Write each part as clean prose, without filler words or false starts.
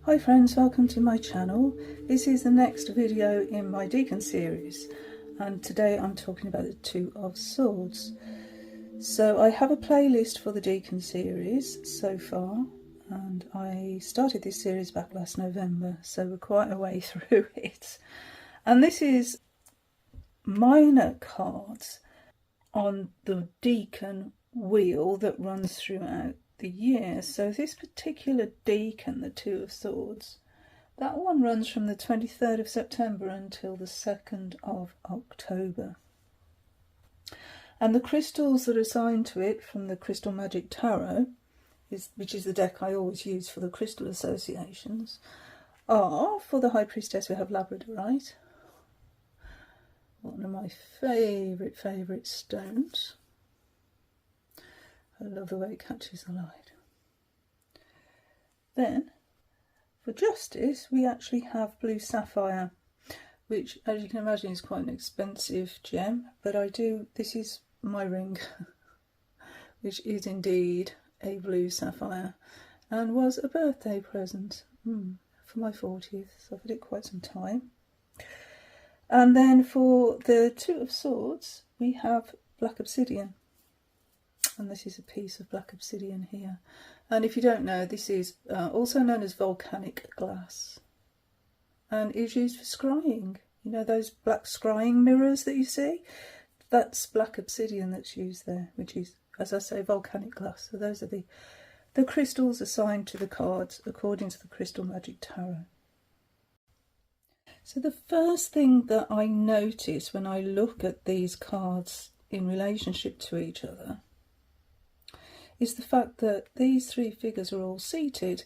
Hi friends, welcome to my channel. This is the next video in my Decan series, and today I'm talking about the Two of Swords. So I have a playlist for the Decan series so far, and I started this series back last November, so we're quite a way through it. And this is minor cards on the Decan wheel that runs throughout the year. So this particular Decan, the Two of Swords, that one runs from the 23rd of September until the 2nd of October. And the crystals that are assigned to it from the Crystal Magic Tarot, which is the deck I always use for the crystal associations, are, for the High Priestess we have Labradorite, one of my favourite stones. I love the way it catches the light. Then, for Justice, we actually have blue sapphire, which, as you can imagine, is quite an expensive gem, but this is my ring, which is indeed a blue sapphire, and was a birthday present for my 40th, so I've had it quite some time. And then for the Two of Swords, we have black obsidian. And this is a piece of black obsidian here. And if you don't know, this is also known as volcanic glass, and is used for scrying. You know those black scrying mirrors that you see? That's black obsidian that's used there, which is, as I say, volcanic glass. So those are the crystals assigned to the cards according to the Crystal Magic Tarot. So the first thing that I notice when I look at these cards in relationship to each other is the fact that these three figures are all seated.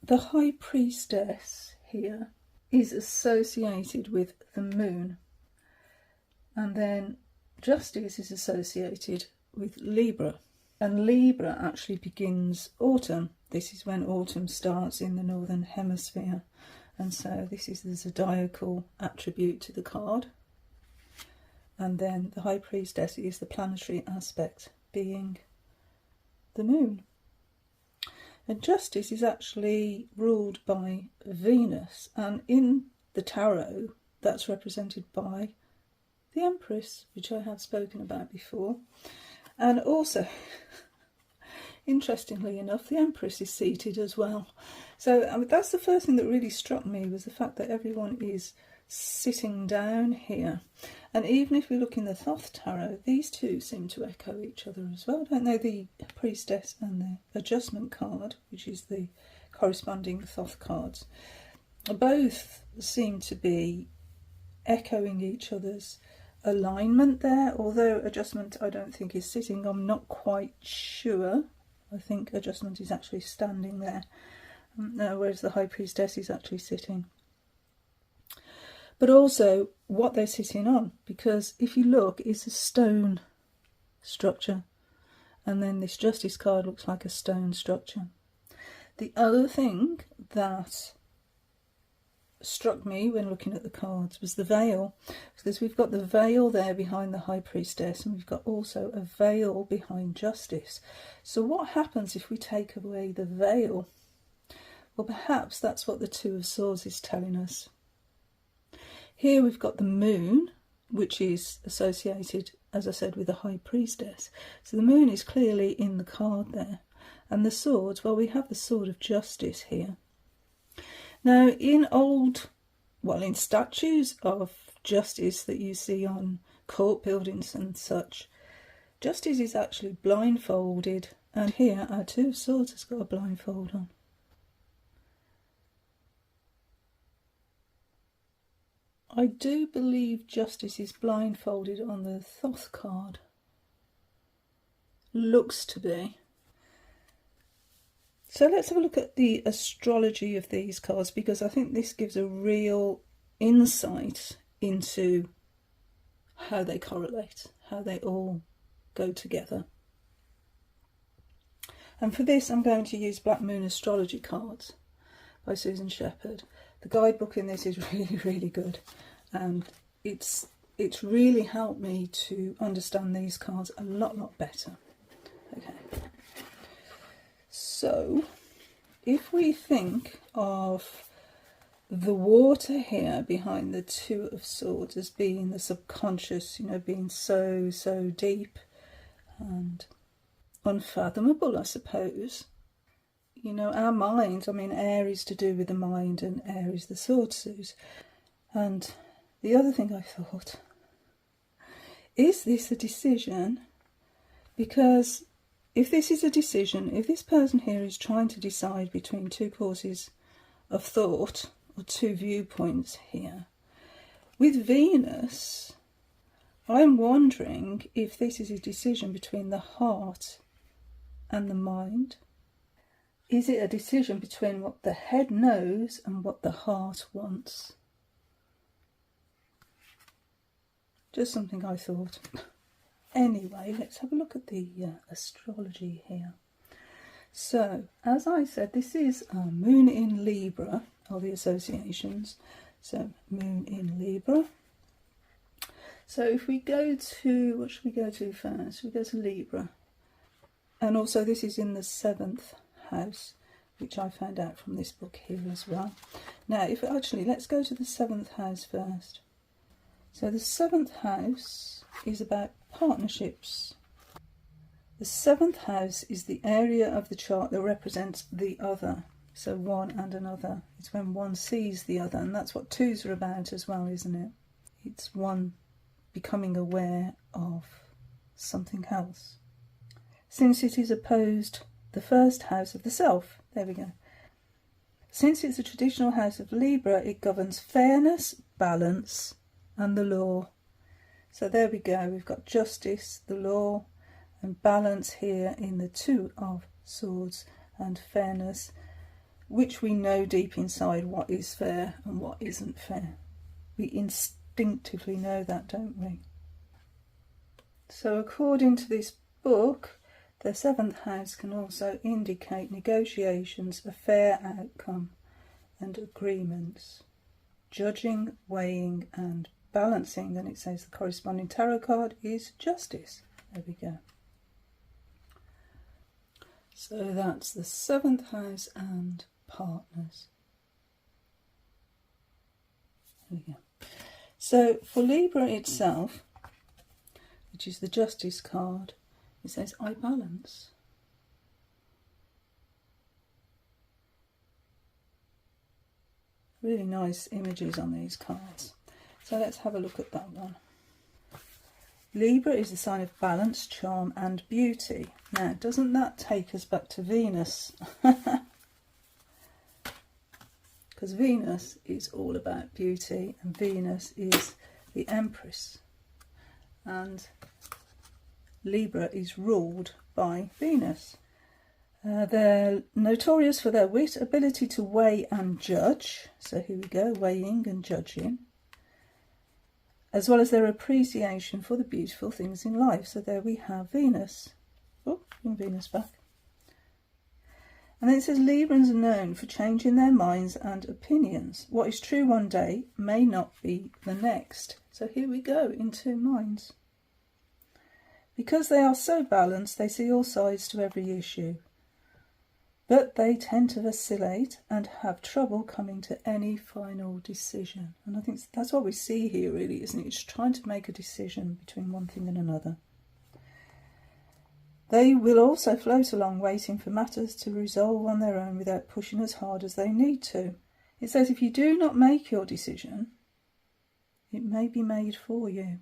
The High Priestess here is associated with the moon, and then Justice is associated with Libra, and Libra actually begins autumn. This is when autumn starts in the northern hemisphere, and so this is the zodiacal attribute to the card. And then the High Priestess is the planetary aspect, being the moon. And Justice is actually ruled by Venus, and in the tarot that's represented by the Empress, which I have spoken about before. And also, interestingly enough, the Empress is seated as well. So that's the first thing that really struck me, was the fact that everyone is sitting down here. And even if we look in the Thoth tarot, these two seem to echo each other as well, don't they? The Priestess and the Adjustment card, which is the corresponding Thoth cards, both seem to be echoing each other's alignment there, although Adjustment I don't think is sitting. I'm not quite sure. I think Adjustment is actually standing there, whereas the High Priestess is actually sitting. But also what they're sitting on, because if you look, it's a stone structure, and then this Justice card looks like a stone structure. The other thing that struck me when looking at the cards was the veil, because we've got the veil there behind the High Priestess, and we've got also a veil behind Justice. So what happens if we take away the veil? Well, perhaps that's what the Two of Swords is telling us. Here we've got the moon, which is associated, as I said, with the High Priestess. So the moon is clearly in the card there. And the swords, well, we have the Sword of Justice here. Now, in statues of Justice that you see on court buildings and such, Justice is actually blindfolded. And here, our Two of Swords has got a blindfold on. I do believe Justice is blindfolded on the Thoth card. Looks to be. So let's have a look at the astrology of these cards, because I think this gives a real insight into how they correlate, how they all go together. And for this I'm going to use Black Moon Astrology cards by Susan Shepherd. The guidebook in this is really good, and it's really helped me to understand these cards a lot better. Okay, so if we think of the water here behind the Two of Swords as being the subconscious, you know, being so deep and unfathomable, I suppose. You know, our minds, I mean, air is to do with the mind and air is the sword suit. And the other thing I thought, is this a decision? Because if this is a decision, if this person here is trying to decide between two courses of thought or two viewpoints here, with Venus, I'm wondering if this is a decision between the heart and the mind. Is it a decision between what the head knows and what the heart wants? Just something I thought. Anyway, let's have a look at the astrology here. So, as I said, this is Moon in Libra, or the associations. So, Moon in Libra. So, if we go to, what should we go to first? We go to Libra. And also, this is in the 7th house, which I found out from this book here as well. Now, let's go to the 7th house first. So the 7th house is about partnerships. The 7th house is the area of the chart that represents the other. So one and another. It's when one sees the other, and that's what twos are about as well, isn't it? It's one becoming aware of something else. Since it is opposed the 1st house of the self. There we go. Since it's a traditional house of Libra, it governs fairness, balance, and the law. So there we go. We've got justice, the law, and balance here in the Two of Swords, and fairness, which we know deep inside what is fair and what isn't fair. We instinctively know that, don't we? So according to this book, the 7th house can also indicate negotiations, a fair outcome, and agreements. Judging, weighing, and balancing. Then it says the corresponding tarot card is Justice. There we go. So that's the 7th house and partners. There we go. So for Libra itself, which is the Justice card, it says, I balance. Really nice images on these cards. So let's have a look at that one. Libra is the sign of balance, charm and beauty. Now, doesn't that take us back to Venus? Because Venus is all about beauty, and Venus is the Empress. And Libra is ruled by Venus. They're notorious for their wit, ability to weigh and judge. So here we go, weighing and judging. As well as their appreciation for the beautiful things in life. So there we have Venus. Oh, bring Venus back. And then it says Librans are known for changing their minds and opinions. What is true one day may not be the next. So here we go, in two minds. Because they are so balanced, they see all sides to every issue. But they tend to vacillate and have trouble coming to any final decision. And I think that's what we see here, really, isn't it? It's trying to make a decision between one thing and another. They will also float along waiting for matters to resolve on their own without pushing as hard as they need to. It says if you do not make your decision, it may be made for you.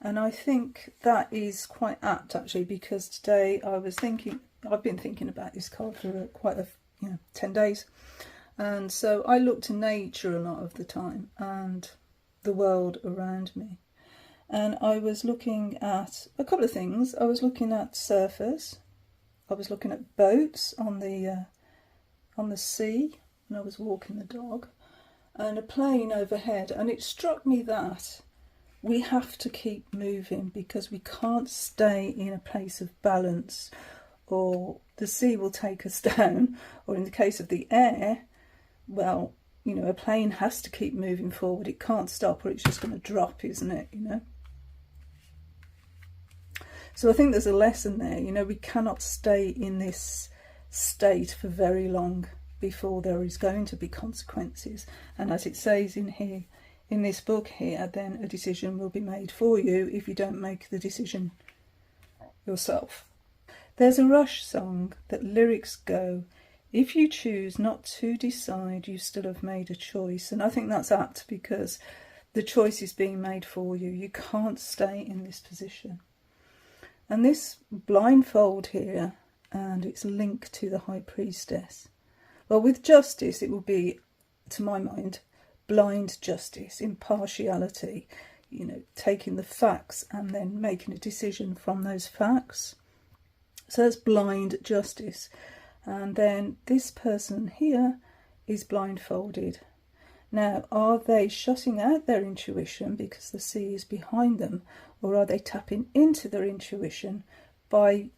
And I think that is quite apt, actually, because today I've been thinking about this card for quite 10 days. And so I look to nature a lot of the time and the world around me. And I was looking at a couple of things. I was looking at surfers. I was looking at boats on the sea when I was walking the dog, and a plane overhead. And it struck me that we have to keep moving because we can't stay in a place of balance, or the sea will take us down, or in the case of the air, well, a plane has to keep moving forward. It can't stop or it's just going to drop, isn't it, So I think there's a lesson there. We cannot stay in this state for very long before there is going to be consequences. And as it says in here, in this book here, then a decision will be made for you if you don't make the decision yourself. There's a Rush song that lyrics go, if you choose not to decide, you still have made a choice. And I think that's apt, because the choice is being made for you. You can't stay in this position. And this blindfold here, and its link to the High Priestess. Well, with justice, it will be, to my mind, blind justice, impartiality, you know, taking the facts and then making a decision from those facts. So that's blind justice. And then this person here is blindfolded. Now, are they shutting out their intuition because the sea is behind them, or are they tapping into their intuition by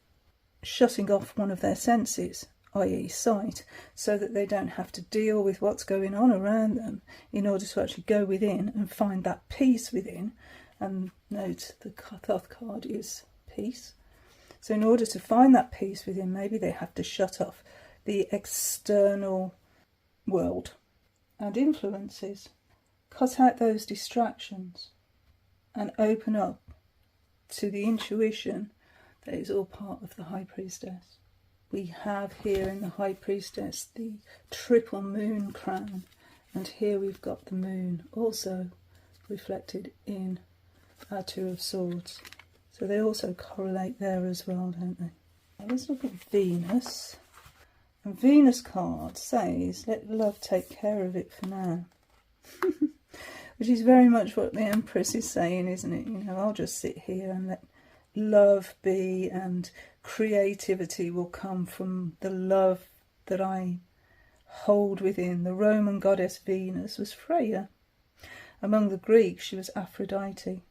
shutting off one of their senses, i.e. sight, so that they don't have to deal with what's going on around them in order to actually go within and find that peace within? And note, the Thoth card is peace. So in order to find that peace within, maybe they have to shut off the external world and influences, cut out those distractions and open up to the intuition that is all part of the High Priestess. We have here in the High Priestess the triple moon crown, and here we've got the moon also reflected in our Two of Swords. So they also correlate there as well, don't they? Now let's look at Venus. And Venus card says, let love take care of it for now. Which is very much what the Empress is saying, isn't it? You know, I'll just sit here and let love be, and creativity will come from the love that I hold within. The Roman goddess Venus was Freya. Among the Greeks, she was Aphrodite.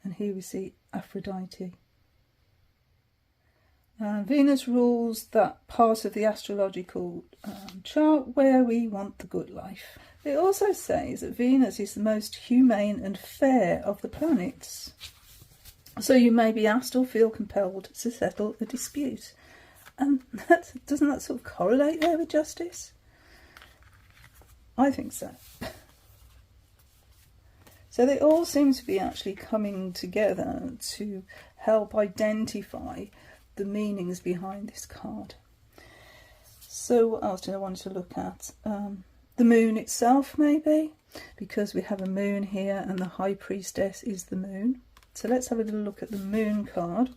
And here we see Aphrodite. Venus rules that part of the astrological chart where we want the good life. It also says that Venus is the most humane and fair of the planets. So you may be asked or feel compelled to settle a dispute. And doesn't that sort of correlate there with justice? I think so. So they all seem to be actually coming together to help identify the meanings behind this card. So what else did I want to look at? The moon itself, maybe, because we have a moon here and the High Priestess is the moon. So let's have a little look at the moon card.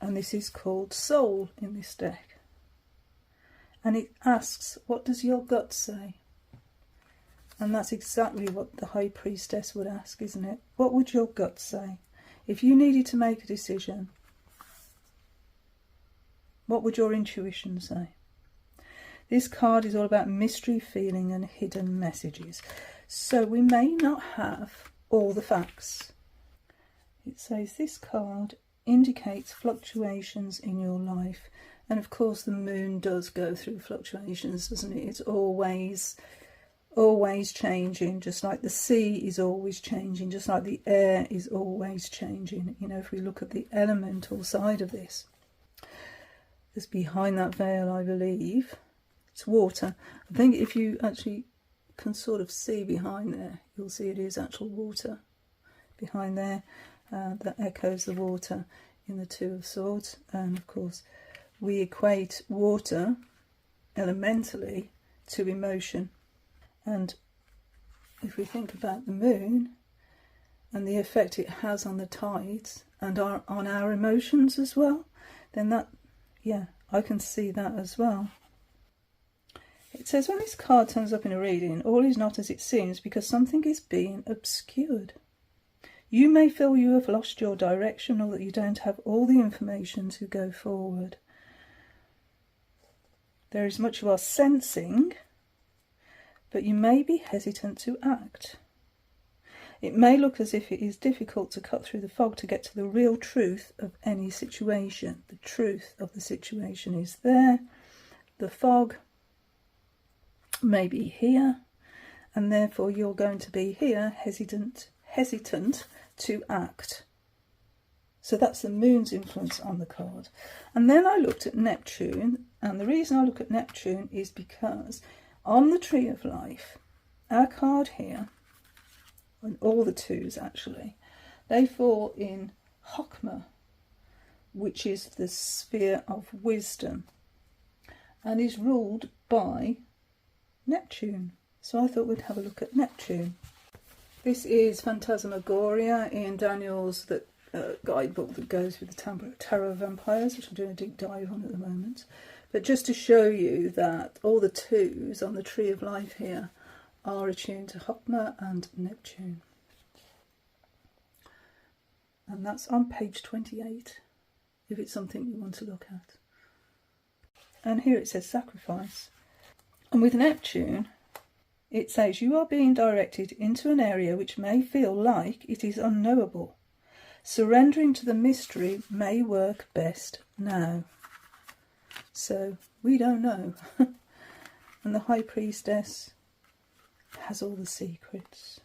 And this is called Soul in this deck. And it asks, what does your gut say? And that's exactly what the High Priestess would ask, isn't it? What would your gut say? If you needed to make a decision, what would your intuition say? This card is all about mystery, feeling and hidden messages. So we may not have all the facts. It says this card indicates fluctuations in your life. And of course the moon does go through fluctuations, doesn't it? It's always changing, just like the sea is always changing, just like the air is always changing. You know, if we look at the elemental side of this, there's behind that veil, I believe, it's water. I think if you actually can sort of see behind there, you'll see it is actual water behind there that echoes the water in the Two of Swords. And of course we equate water elementally to emotion. And if we think about the moon and the effect it has on the tides and on our emotions as well, then that, yeah, I can see that as well. It says when this card turns up in a reading, all is not as it seems because something is being obscured. You may feel you have lost your direction or that you don't have all the information to go forward. There is much you are sensing, but you may be hesitant to act. It may look as if it is difficult to cut through the fog to get to the real truth of any situation. The truth of the situation is there. The fog may be here, and therefore you're going to be here hesitant to act. So that's the moon's influence on the card. And then I looked at Neptune, and the reason I look at Neptune is because on the Tree of Life, our card here, and all the twos actually, they fall in Chokmah, which is the sphere of wisdom, and is ruled by Neptune. So I thought we'd have a look at Neptune. This is Phantasmagoria, Ian Daniels' guidebook that goes with the Tarot of Vampires, which I'm doing a deep dive on at the moment. But just to show you that all the twos on the Tree of Life here are attuned to Chokmah and Neptune. And that's on page 28, if it's something you want to look at. And here it says sacrifice. And with Neptune, it says you are being directed into an area which may feel like it is unknowable. Surrendering to the mystery may work best now. So we don't know. And the High Priestess has all the secrets.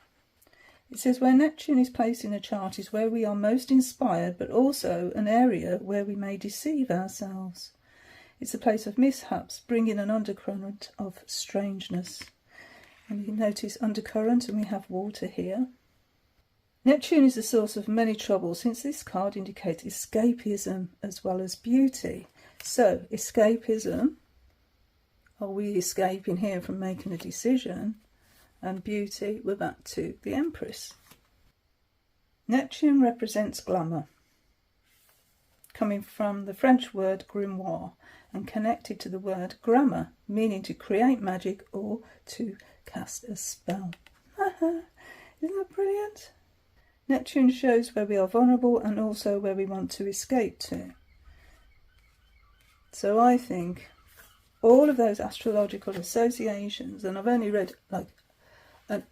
It says where Neptune is placed in a chart is where we are most inspired, but also an area where we may deceive ourselves. It's a place of mishaps, bringing an undercurrent of strangeness. And you notice undercurrent, and we have water here. Neptune is the source of many troubles, since this card indicates escapism as well as beauty. So, escapism, are we escaping here from making a decision? And beauty, we're back to the Empress. Neptune represents glamour, coming from the French word grimoire and connected to the word grammar, meaning to create magic or to cast a spell. Isn't that brilliant? Neptune shows where we are vulnerable and also where we want to escape to. So I think all of those astrological associations, and I've only read like an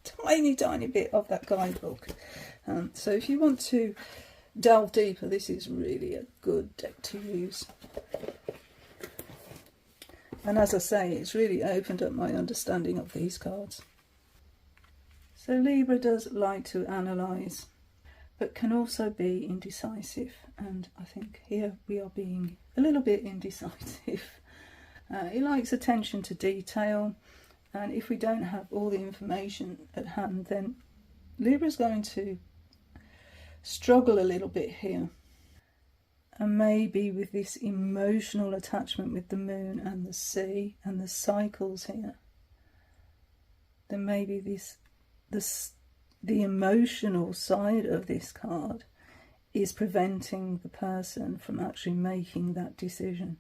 tiny bit of that guidebook. So if you want to delve deeper, this is really a good deck to use. And as I say, it's really opened up my understanding of these cards. So Libra does like to analyse, but can also be indecisive. And I think here we are being a little bit indecisive. He likes attention to detail. And if we don't have all the information at hand, then Libra's going to struggle a little bit here. And maybe with this emotional attachment with the moon and the sea and the cycles here, then maybe the emotional side of this card is preventing the person from actually making that decision.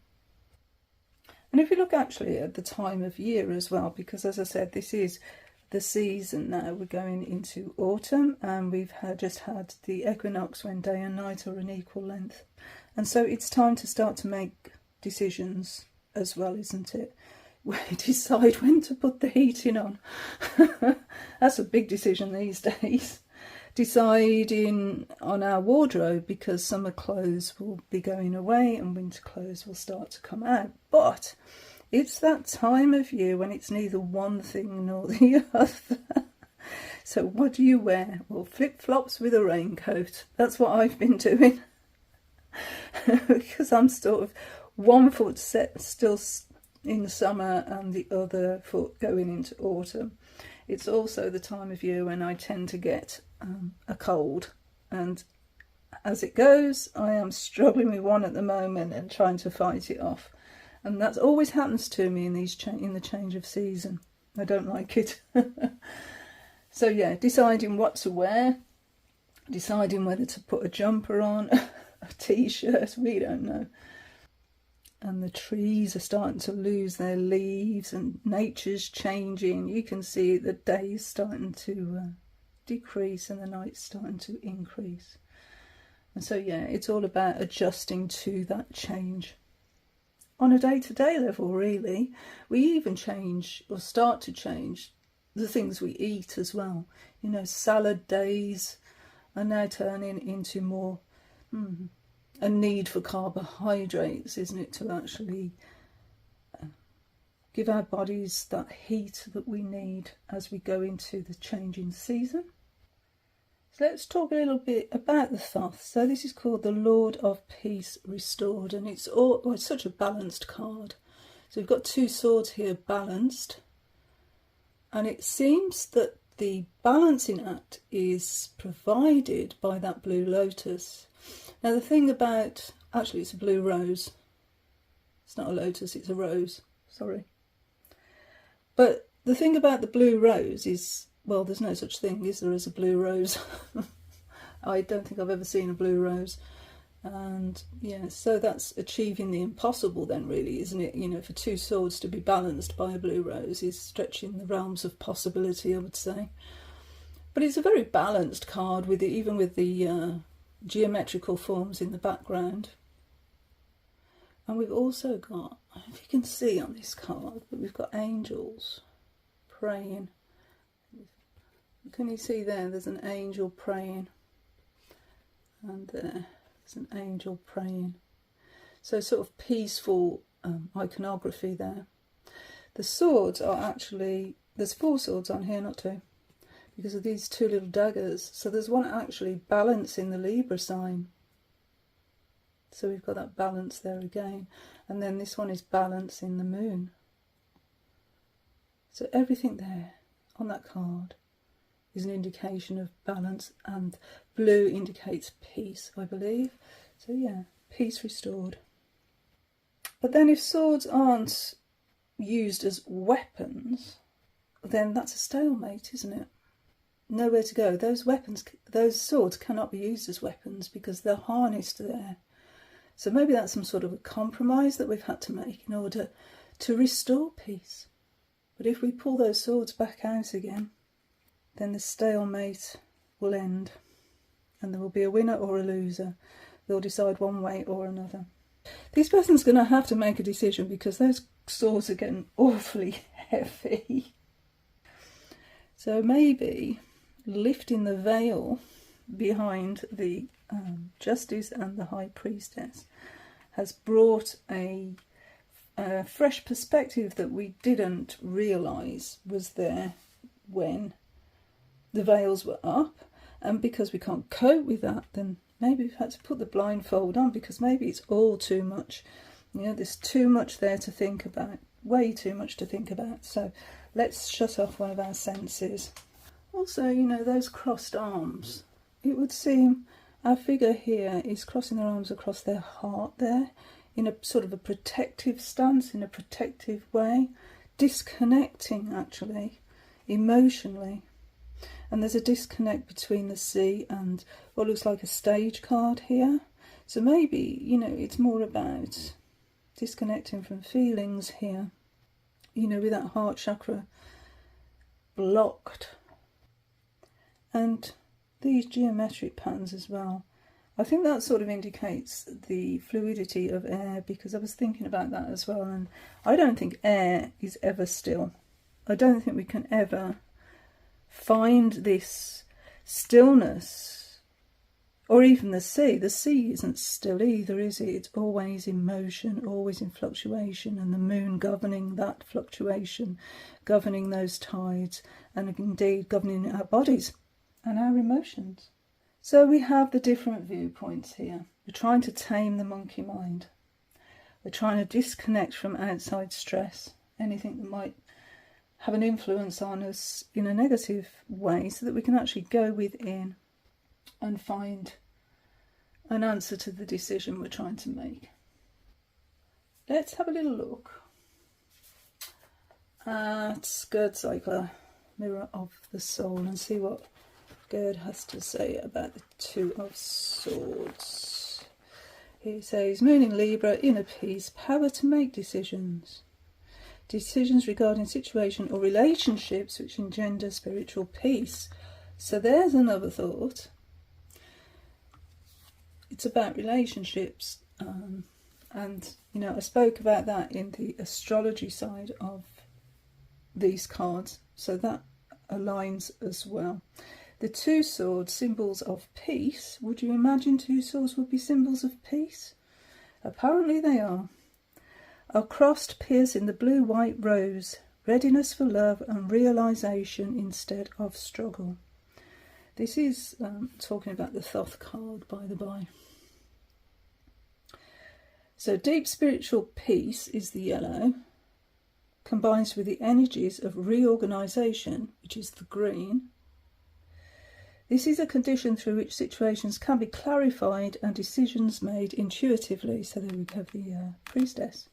And if you look actually at the time of year as well, because as I said, this is the season now, we're going into autumn, and we've just had the equinox when day and night are an equal length. And so it's time to start to make decisions as well, isn't it? We decide when to put the heating on. That's a big decision these days. Deciding on our wardrobe, because summer clothes will be going away and winter clothes will start to come out. But it's that time of year when it's neither one thing nor the other. So what do you wear? Well, flip-flops with a raincoat. That's what I've been doing. Because I'm sort of one foot set still in summer and the other foot going into autumn. It's also the time of year when I tend to get a cold, and as it goes, I am struggling with one at the moment and trying to fight it off. And that always happens to me in the change of season. I don't like it. So yeah, deciding what to wear, deciding whether to put a jumper on, a t-shirt, we don't know. And the trees are starting to lose their leaves and nature's changing. You can see the days starting to decrease and the night's starting to increase. And so yeah, it's all about adjusting to that change. On a day-to-day level, really, we even change or start to change the things we eat as well. You know, salad days are now turning into more a need for carbohydrates, isn't it, to actually give our bodies that heat that we need as we go into the changing season. So let's talk a little bit about the Thoth. So this is called the Lord of Peace Restored, and it's such a balanced card. So we've got 2 swords here balanced, and it seems that the balancing act is provided by that blue lotus. Now the thing about, actually it's a blue rose. It's not a lotus, it's a rose, sorry. But the thing about the blue rose is, well, there's no such thing, is there, as a blue rose? I don't think I've ever seen a blue rose. And yeah, so that's achieving the impossible then, really, isn't it? You know, for 2 swords to be balanced by a blue rose is stretching the realms of possibility, I would say. But it's a very balanced card, with even with the geometrical forms in the background. And we've also got, I don't know if you can see on this card, but we've got angels praying. Can you see there? There's an angel praying. And there's an angel praying. So sort of peaceful iconography there. The swords are actually, there's 4 swords on here, not 2, because of these 2 little daggers. So there's one actually balancing the Libra sign. So we've got that balance there again. And then this one is balancing the moon. So everything there on that card is an indication of balance, and blue indicates peace, I believe. So yeah, peace restored. But then if swords aren't used as weapons, then that's a stalemate, isn't it? Nowhere to go. Those weapons, those swords cannot be used as weapons because they're harnessed there. So maybe that's some sort of a compromise that we've had to make in order to restore peace. But if we pull those swords back out again, then the stalemate will end, and there will be a winner or a loser. They'll decide one way or another. This person's going to have to make a decision because those swords are getting awfully heavy. So maybe lifting the veil behind the Justice and the High Priestess has brought a fresh perspective that we didn't realise was there when the veils were up, and because we can't cope with that, then maybe we've had to put the blindfold on, because maybe it's all too much. You know, there's too much there to think about, way too much to think about. So let's shut off one of our senses. Also, you know, those crossed arms, it would seem our figure here is crossing their arms across their heart there, in a sort of a protective stance, in a protective way, disconnecting actually, emotionally. And there's a disconnect between the sea and what looks like a stage card here. So maybe, you know, it's more about disconnecting from feelings here, you know, with that heart chakra blocked. And these geometric patterns as well. I think that sort of indicates the fluidity of air, because I was thinking about that as well, and I don't think air is ever still. I don't think we can ever find this stillness, or even the sea. The sea isn't still either, is it? It's always in motion, always in fluctuation, and the moon governing that fluctuation, governing those tides, and indeed governing our bodies and our emotions. So we have the different viewpoints here. We're trying to tame the monkey mind. We're trying to disconnect from outside stress, anything that might have an influence on us in a negative way, so that we can actually go within and find an answer to the decision we're trying to make. Let's have a little look at Gerd's cycle, Mirror of the Soul, and see what Gerd has to say about the Two of Swords. He says, Moon in Libra, inner peace, power to make decisions. Decisions regarding situation or relationships which engender spiritual peace. So there's another thought. It's about relationships. And, you know, I spoke about that in the astrology side of these cards. So that aligns as well. The 2 swords, symbols of peace. Would you imagine 2 swords would be symbols of peace? Apparently they are crossed, piercing the blue-white rose, readiness for love and realisation instead of struggle. This is talking about the Thoth card, by the by. So deep spiritual peace is the yellow, combines with the energies of reorganisation, which is the green. This is a condition through which situations can be clarified and decisions made intuitively. So there we have the Priestess.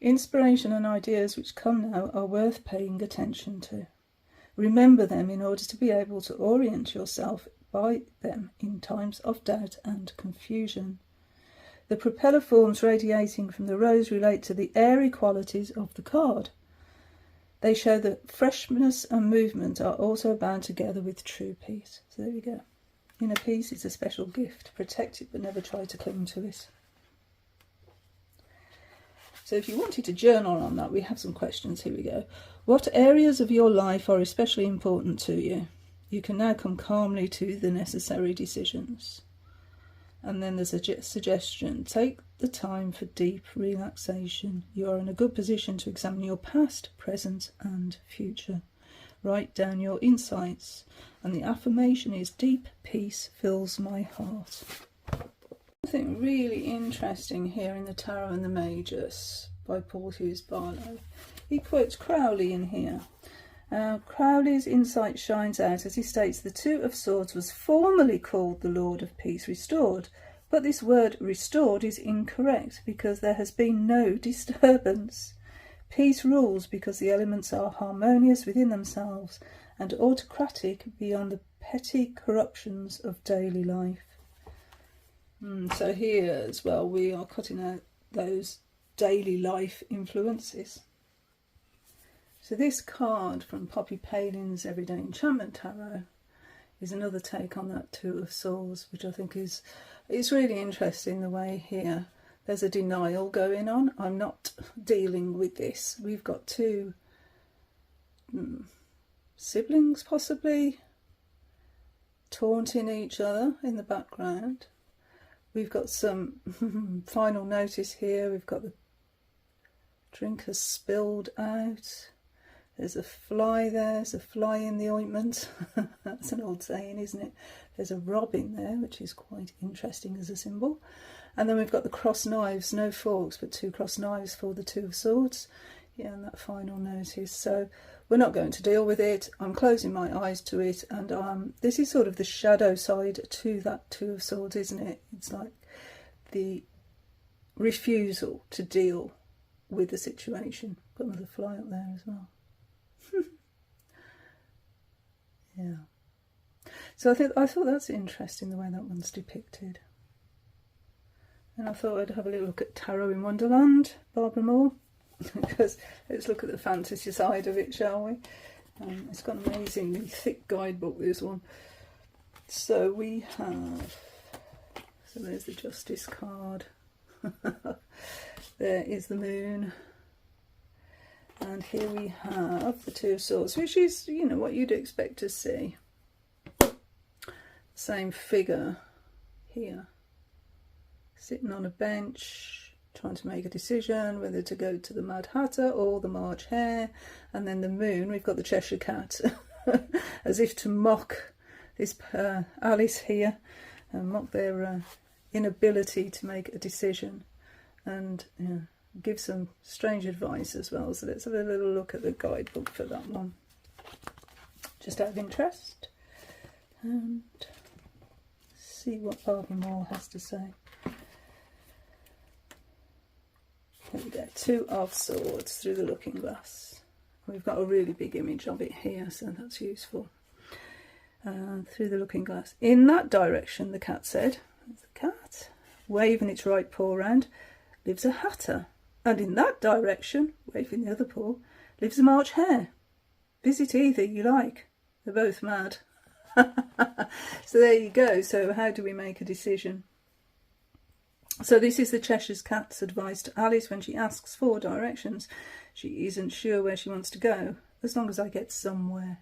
Inspiration and ideas which come now are worth paying attention to. Remember them in order to be able to orient yourself by them in times of doubt and confusion. The propeller forms radiating from the rose relate to the airy qualities of the card. They show that freshness and movement are also bound together with true peace. So there we go. Inner peace is a special gift. Protect it but never try to cling to it. So if you wanted to journal on that, we have some questions. Here we go. What areas of your life are especially important to you? You can now come calmly to the necessary decisions. And then there's a suggestion. Take the time for deep relaxation. You are in a good position to examine your past, present and future. Write down your insights. And the affirmation is, deep peace fills my heart. Something really interesting here in the Tarot and the Magis by Paul Hughes Barlow. He quotes Crowley in here. Crowley's insight shines out as he states the Two of Swords was formerly called the Lord of Peace Restored, but this word restored is incorrect because there has been no disturbance. Peace rules because the elements are harmonious within themselves and autocratic beyond the petty corruptions of daily life. So here as well we are cutting out those daily life influences. So this card from Poppy Palin's Everyday Enchantment Tarot is another take on that Two of Swords, which I think is, it's really interesting the way here there's a denial going on. I'm not dealing with this. We've got two siblings possibly taunting each other in the background. We've got some final notice here. We've got the drink has spilled out. There's a fly there, there's a fly in the ointment. That's an old saying, isn't it? There's a robin there, which is quite interesting as a symbol. And then we've got the cross knives, no forks, but two cross knives for the Two of Swords. Yeah, and that final notice. So we're not going to deal with it. I'm closing my eyes to it. And this is sort of the shadow side to that Two of Swords, isn't it? It's like the refusal to deal with the situation. Got another fly up there as well. Yeah. So I thought that's interesting the way that one's depicted. And I thought I'd have a little look at Tarot in Wonderland, Barbara Moore, because let's look at the fantasy side of it, shall we? It's got an amazingly thick guidebook, this one. So we have, so there's the Justice card. There is the Moon. And here we have the Two of Swords, which is, you know, what you'd expect to see. Same figure here. Sitting on a bench, trying to make a decision whether to go to the Mad Hatter or the March Hare. And then the Moon, we've got the Cheshire Cat, as if to mock this Alice here, and mock their inability to make a decision. And yeah, give some strange advice as well. So let's have a little look at the guidebook for that one, just out of interest, and see what Barbara Moore has to say. There we go, Two of Swords through the looking glass. We've got a really big image of it here, so that's useful. Through the looking glass. In that direction, the cat said, there's the cat, waving its right paw round, lives a hatter. And in that direction, waving the other paw, lives a March Hare. Visit either you like. They're both mad. So there you go. So how do we make a decision? So this is the Cheshire Cat's advice to Alice when she asks for directions. She isn't sure where she wants to go, as long as I get somewhere,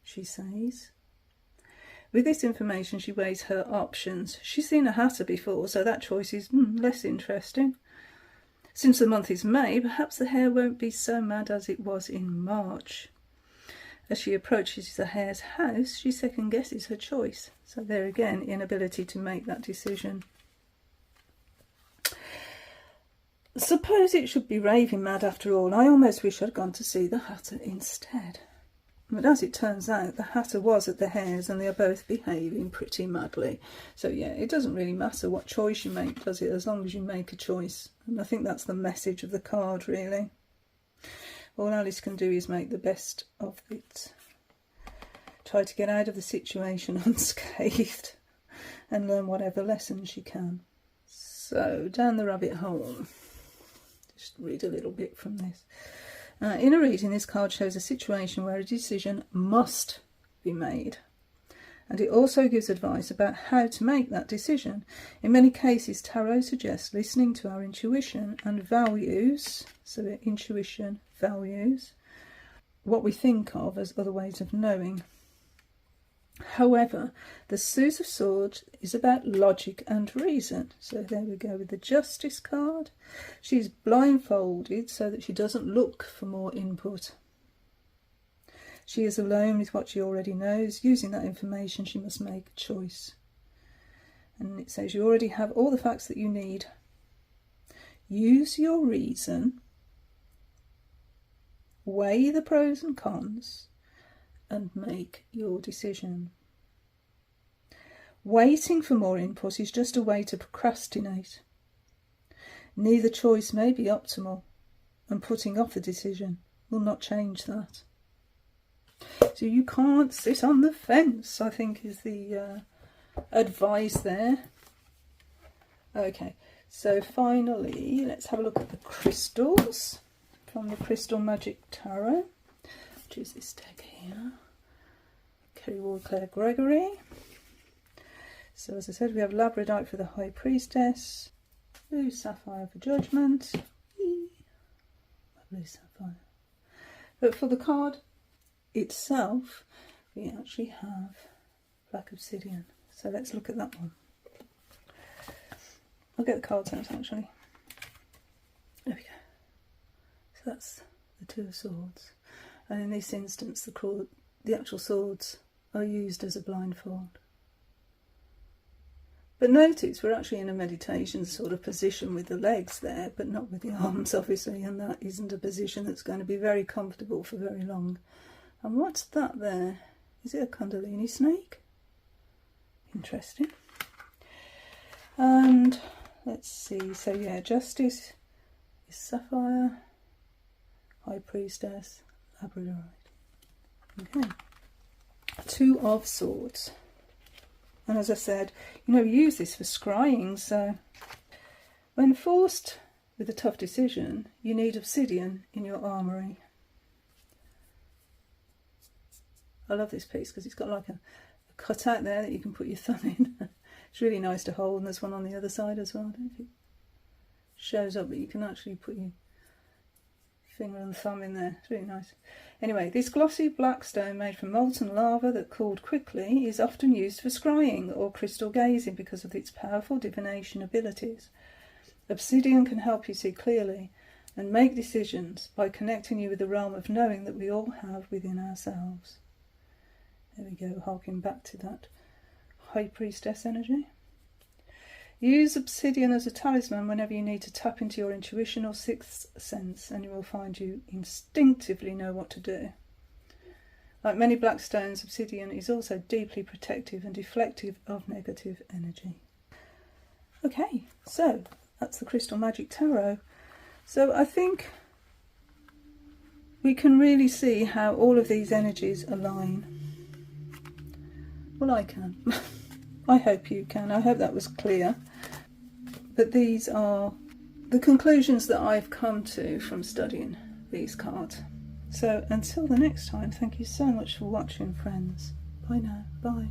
she says. With this information, she weighs her options. She's seen a hatter before, so that choice is less interesting. Since the month is May, perhaps the hare won't be so mad as it was in March. As she approaches the hare's house, she second guesses her choice. So there again, inability to make that decision. Suppose it should be raving mad after all. I almost wish I'd gone to see the Hatter instead. But as it turns out, the Hatter was at the hare's and they are both behaving pretty madly. So yeah, it doesn't really matter what choice you make, does it? As long as you make a choice. And I think that's the message of the card, really. All Alice can do is make the best of it. Try to get out of the situation unscathed and learn whatever lessons she can. So, down the rabbit hole. Just read a little bit from this. In a reading, this card shows a situation where a decision must be made. And it also gives advice about how to make that decision. In many cases, tarot suggests listening to our intuition and values. So intuition, values, what we think of as other ways of knowing. However, the Suit of Swords is about logic and reason. So there we go with the Justice card. She's blindfolded so that she doesn't look for more input. She is alone with what she already knows. Using that information, she must make a choice. And it says you already have all the facts that you need. Use your reason. Weigh the pros and cons and make your decision. Waiting for more input is just a way to procrastinate. Neither choice may be optimal, and putting off the decision will not change that. So you can't sit on the fence, I think is the advice there. Okay, so finally let's have a look at the crystals from the Crystal Magic Tarot, which is this deck here. Kerry Ward, Claire Gregory. So as I said, we have Labradorite for the High Priestess, blue sapphire for Judgment, blue sapphire. But for the card itself, we actually have black obsidian. So let's look at that one. I'll get the cards out actually. There we go. So that's the Two of Swords. And in this instance, the actual swords are used as a blindfold. But notice we're actually in a meditation sort of position with the legs there, but not with the arms, obviously, and that isn't a position that's going to be very comfortable for very long. And what's that there? Is it a Kundalini snake? Interesting. And let's see, so yeah, Justice is sapphire, High Priestess, Labradorite. Okay. Two of Swords. And as I said, you use this for scrying, so when forced with a tough decision, you need obsidian in your armoury. I love this piece because it's got like a cutout there that you can put your thumb in. It's really nice to hold, and there's one on the other side as well. I don't know if it shows up, but you can actually put your finger and thumb in there. It's really nice. Anyway, this glossy black stone made from molten lava that cooled quickly is often used for scrying or crystal gazing because of its powerful divination abilities. Obsidian can help you see clearly and make decisions by connecting you with the realm of knowing that we all have within ourselves. There we go, harking back to that High Priestess energy. Use obsidian as a talisman whenever you need to tap into your intuition or sixth sense, and you will find you instinctively know what to do. Like many black stones, obsidian is also deeply protective and deflective of negative energy. Okay, so that's the Crystal Magic Tarot. So I think we can really see how all of these energies align. Well, I can. I hope you can. I hope that was clear. But these are the conclusions that I've come to from studying these cards. So until the next time, thank you so much for watching, friends. Bye now. Bye.